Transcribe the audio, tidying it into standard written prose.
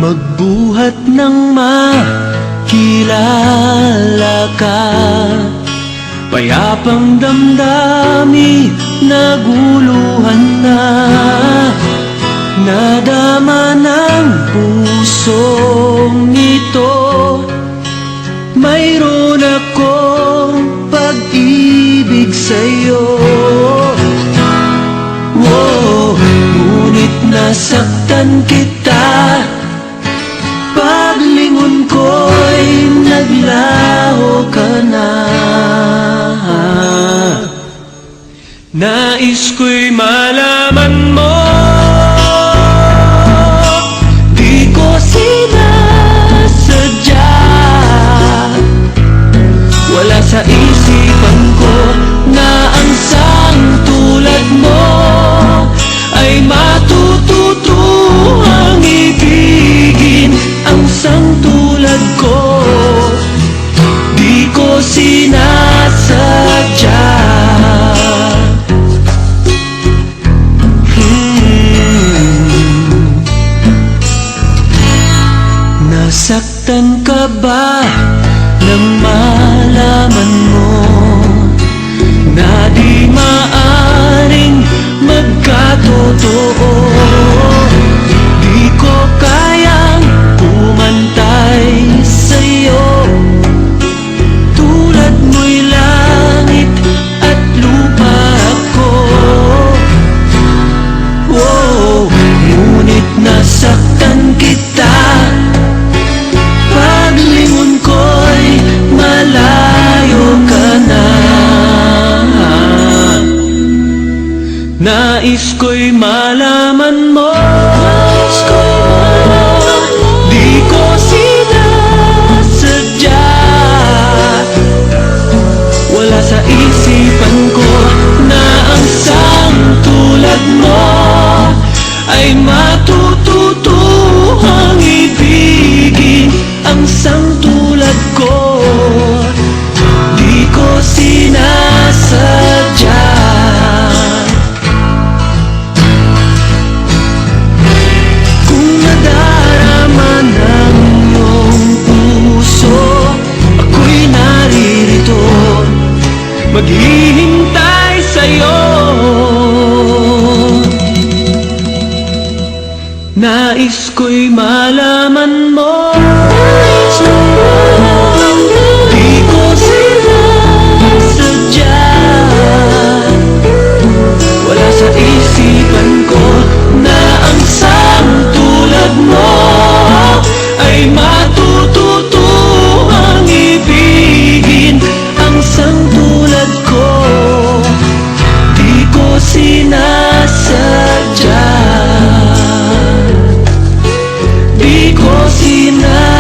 magbuhat ng makilala ka. Payapang damdami, naguluhan na, nadama ng pusong ito. Mayroon akong pag-ibig sa'yo. Wow, ngunit nasaktan kita. Paglingon ko'y naglaho ka na. Nais ko'y malaman mo, di ko sinasadya. Wala sa isipan ko na ang sang tulad mo ay matututuhang ibigin. Ang sang tulad ko, di ko sinasadya. Nasaktan ka ba nang malaman mo na di maaring magkatotoo? Di ko kayang pumantay sa'yo. Tulad mo'y langit at lupa ako. Wow, ngunit nasaktan kita. Paglingon ko'y malayo ka na. Nais ko'y malaman mo, di ko sinasadya. Wala sa isipan ko na ang sang tulad mo ay matututuhang ibigin. Ang sang tulad ko, di ko sinasadya. Kung nadarama ng iyong puso, ako'y naririto, maghihintay sa'yo. Nais ko'y malaman mo, di ko sinasadya. Wala sa isipan ko na ang sang tulad mo ay matututuhang ibigin. Ang sang tulad ko, di ko sinasadya. Di ko sinasadya.